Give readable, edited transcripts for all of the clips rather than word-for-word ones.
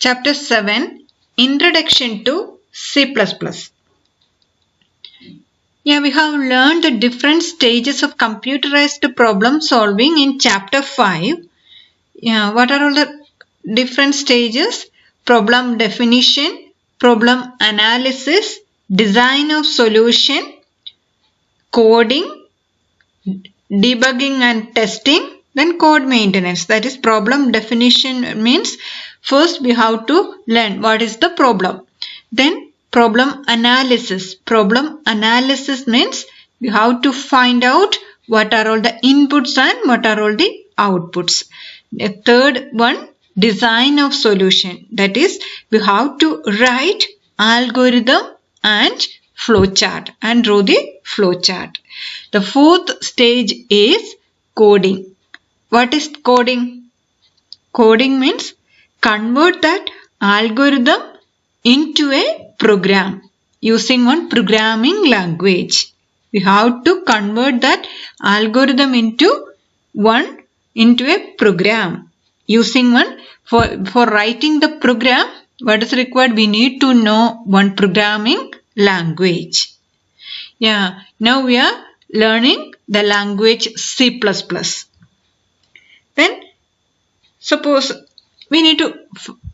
Chapter 7 Introduction to C++. Yeah, we have learned the different stages of computerized problem solving in Chapter 5. Yeah, what are all the different stages? Problem definition, problem analysis, design of solution, coding, debugging and testing, then code maintenance. That is, problem definition means first we have to learn what is the problem. Then problem analysis. Problem analysis means you have to find out what are all the inputs and what are all the outputs. The third one, design of solution. That is, we have to write algorithm and flowchart and draw the flowchart. The fourth stage is coding. What is coding? Coding means convert that algorithm into a program using one programming language. We have to convert that algorithm into a program using one. For writing the program, what is required? We need to know one programming language. Yeah, now we are learning the language C++. Then suppose we need to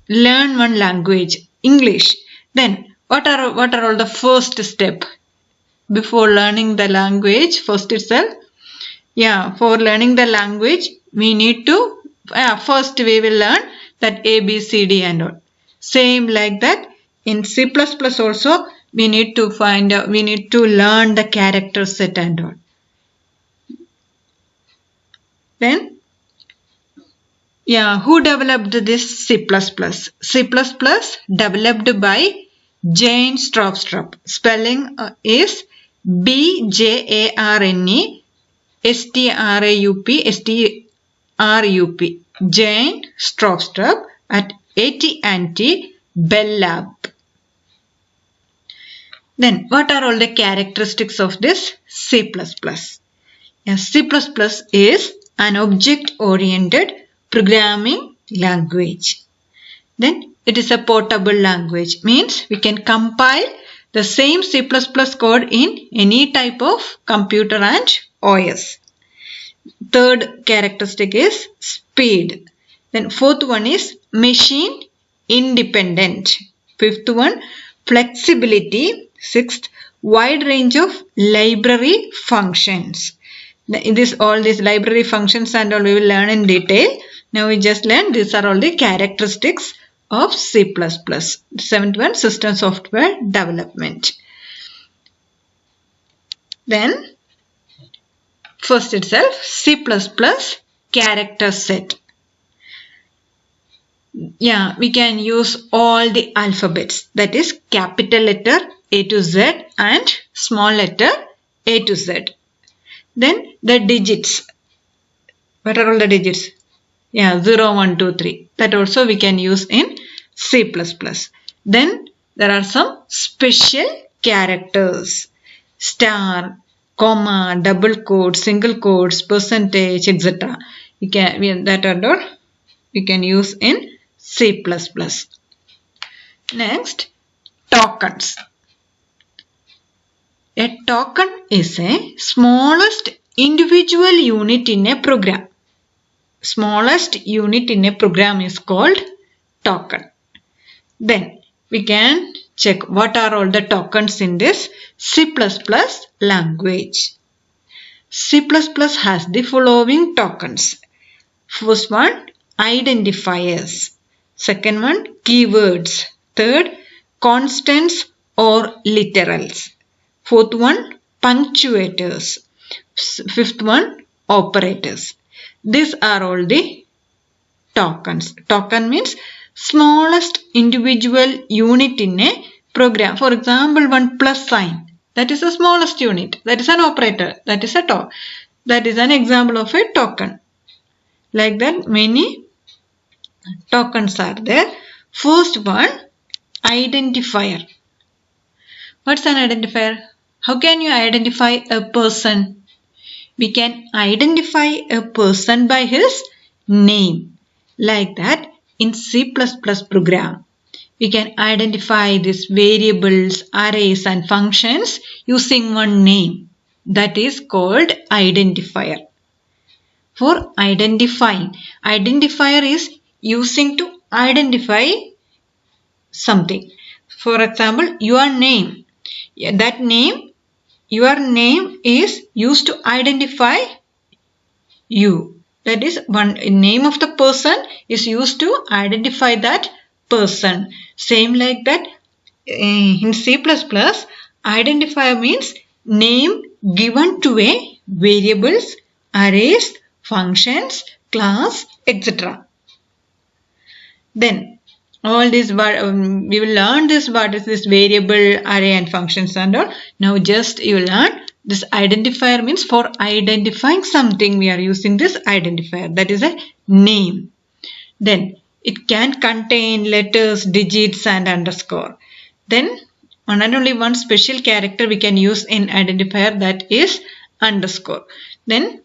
learn one language, English. Then what are all the first step before learning the language? First itself, yeah, for learning the language we need to first we will learn that A, B, C, D and all. Same like that in C++ also we need to learn the character set and all. Then yeah, who developed this C++? C++ developed by Jane Stroustrup. Spelling is BJARNE STRAUP. Jane Stroustrup at AT&T Bell Lab. Then what are all the characteristics of this C++? Yeah, C++ is an object-oriented programming language. Then it is a portable language, means we can compile the same C++ code in any type of computer and OS. Third characteristic is speed. Then fourth one is machine independent. Fifth one, flexibility. Sixth, wide range of library functions. All these library functions and all we will learn in detail. Now we just learned these are all the characteristics of C++. Seventh one, system software development. Then first itself, C++ character set. Yeah, we can use all the alphabets, that is capital letter A to Z and small letter A to Z. Then the digits. What are all the digits? Yeah, 0, 1, 2, 3. That also we can use in C++. Then there are some special characters. Star, comma, double quotes, single quotes, percentage, etc. We can use in C++. Next, tokens. A token is a smallest individual unit in a program. Smallest unit in a program is called token. Then we can check what are all the tokens in this C++ language. C++ has the following tokens. First one, identifiers. Second one, keywords. Third, constants or literals. Fourth one, punctuators. Fifth one, operators. These are all the tokens. Token means smallest individual unit in a program. For example, one plus sign. That is the smallest unit. That is an operator. That is an example of a token. Like that, many tokens are there. First one, identifier. What's an identifier? How can you identify a person? We can identify a person by his name. Like that, in C++ program. We can identify these variables, arrays and functions using one name. That is called identifier. For identifying, identifier is using to identify something. For example, your name. That name, your name is used to identify you. That is, one name of the person is used to identify that person. Same like that in C++, identifier means name given to a variables, arrays, functions, class, etc. Then all this we will learn this what is this variable, array and functions and all. Now just you learn this identifier means for identifying something we are using this identifier, that is a name. Then it can contain letters, digits and underscore. Then and only one special character we can use in identifier, that is underscore. Then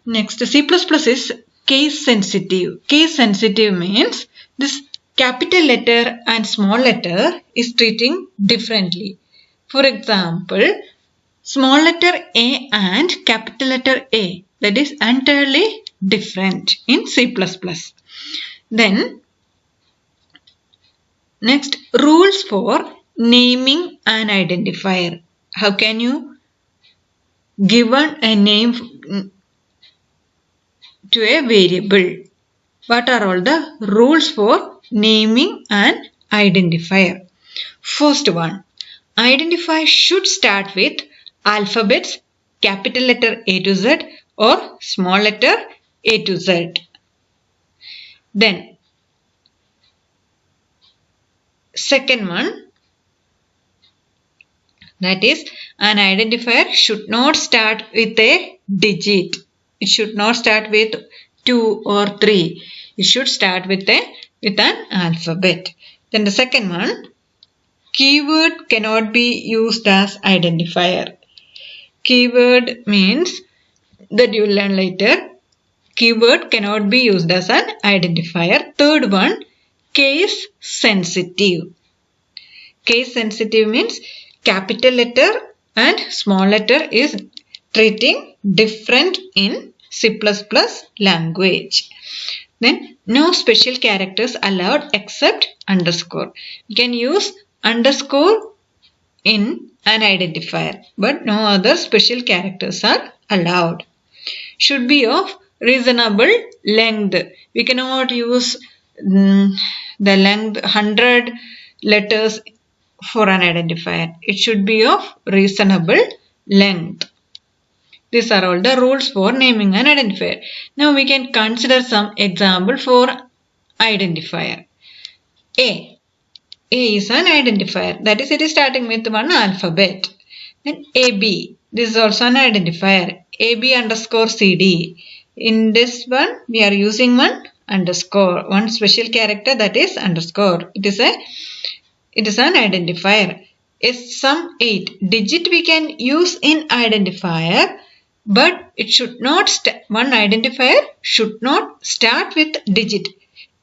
next C++ is case sensitive. Case sensitive means this capital letter and small letter is treating differently. For example, small letter A and capital letter A, that is entirely different in C++. Then next, rules for naming an identifier. How can you give a name to a variable? What are all the rules for naming an identifier? First one, identifier should start with alphabets, capital letter A to Z or small letter A to Z. Then second one, that is, an identifier should not start with a digit. It should not start with 2 or 3. It should start with an alphabet. Then the second one, keyword cannot be used as identifier. Keyword means that you will learn later. Keyword cannot be used as an identifier. Third one, case sensitive. Case sensitive means capital letter and small letter is treating different in C++ language. Then no special characters allowed except underscore. You can use underscore in an identifier, but no other special characters are allowed. Should be of reasonable length. We cannot use the length 100 letters for an identifier. It should be of reasonable length. These are all the rules for naming an identifier. Now we can consider some example for identifier. A is an identifier. That is, it is starting with one alphabet. Then AB. This is also an identifier. AB underscore CD. In this one, we are using one underscore. One special character, that is underscore. It is an identifier. Sum 8. Digit we can use in identifier, but it should not one identifier should not start with digit.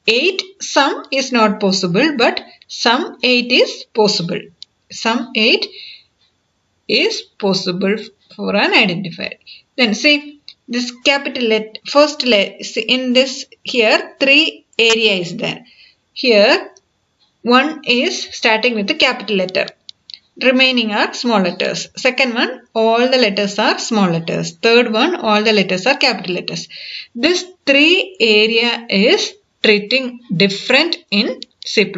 8 sum is not possible, but sum 8 is possible. Sum 8 is possible for an identifier. Then see this capital letter, first letter, in this here 3 area is there. Here one is starting with the capital letter. Remaining are small letters. Second one, all the letters are small letters. Third one, all the letters are capital letters. This 3 area is treating different in C++.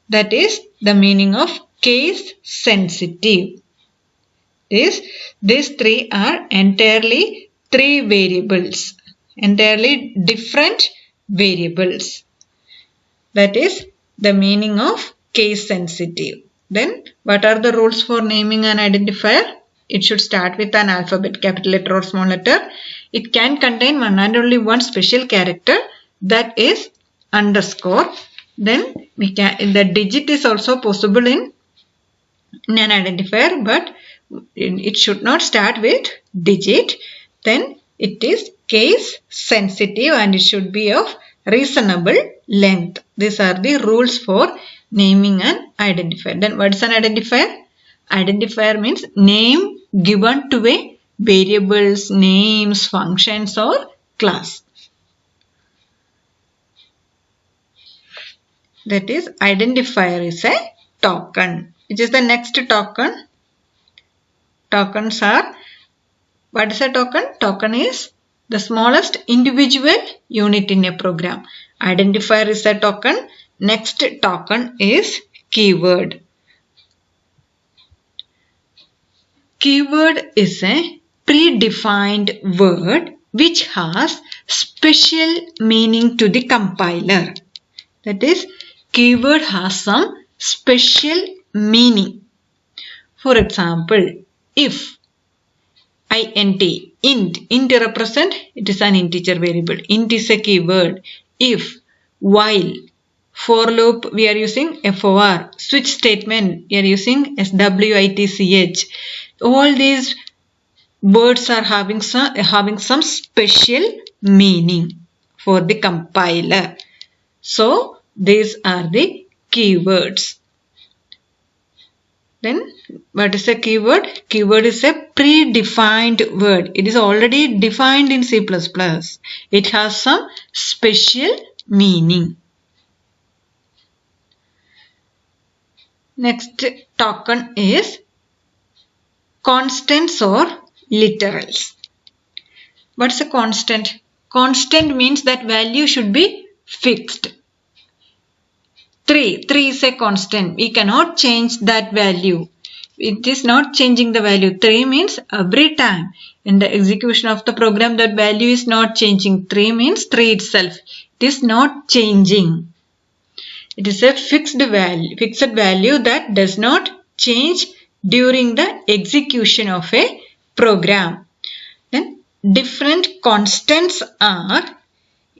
That is the meaning of case sensitive. These 3 are entirely 3 variables. Entirely different variables. That is the meaning of case sensitive. Then what are the rules for naming an identifier? It should start with an alphabet, capital letter or small letter. It can contain one and only one special character, that is underscore. Then the digit is also possible in an identifier, but it should not start with digit. Then it is case sensitive and it should be of reasonable length. These are the rules for naming an identifier. Then what is an identifier? Identifier means name given to a variables, names, functions or class. That is, identifier is a token. Which is the next token? Tokens are, what is a token? Token is the smallest individual unit in a program. Identifier is a token. Next token is keyword. Keyword is a predefined word which has special meaning to the compiler. That is, keyword has some special meaning. For example, if int represent, it is an integer variable. Int is a keyword. If, while, for loop we are using for, switch statement we are using switch. All these words are having some special meaning for the compiler. So these are the keywords. Then what is a keyword? Keyword is a predefined word. It is already defined in C++. It has some special meaning. Next token is constants or literals. What is a constant? Constant means that value should be fixed. 3 is a constant. We cannot change that value. It is not changing the value. 3 means every time in the execution of the program that value is not changing. 3 means 3 itself. It is not changing. It is a fixed value that does not change during the execution of a program. Then different constants are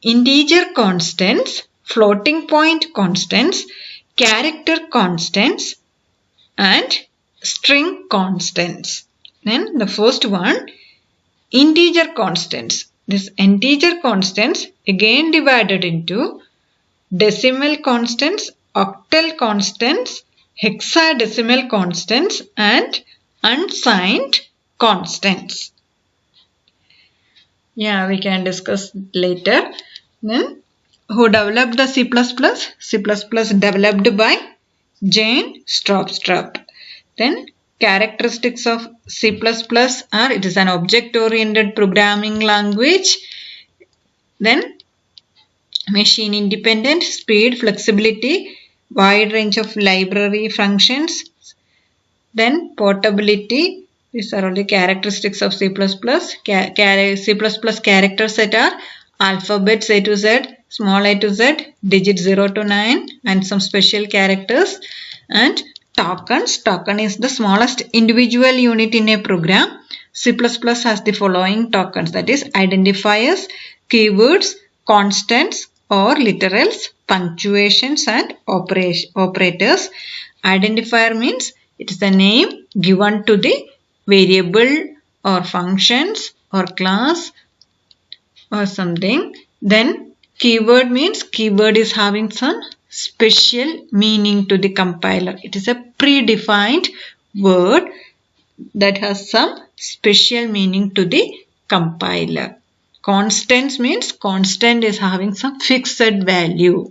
integer constants, floating point constants, character constants and string constants. Then the first one, integer constants. This integer constants again divided into decimal constants, octal constants, hexadecimal constants and unsigned constants. Yeah, we can discuss later. Then who developed the C++? C++ developed by Jane Stroustrup. Then characteristics of C++ are, it is an object-oriented programming language. Then machine independent, speed, flexibility, wide range of library functions. Then portability. These are all the characteristics of C++. C++ character set are alphabets A to Z, small a to z, digit 0 to 9 and some special characters. And tokens. Token is the smallest individual unit in a program. C++ has the following tokens, that is identifiers, keywords, constants or literals, punctuations and operators. Identifier means it is the name given to the variable or functions or class or something. Then keyword means keyword is having some special meaning to the compiler. It is a predefined word that has some special meaning to the compiler. Constants means constant is having some fixed value.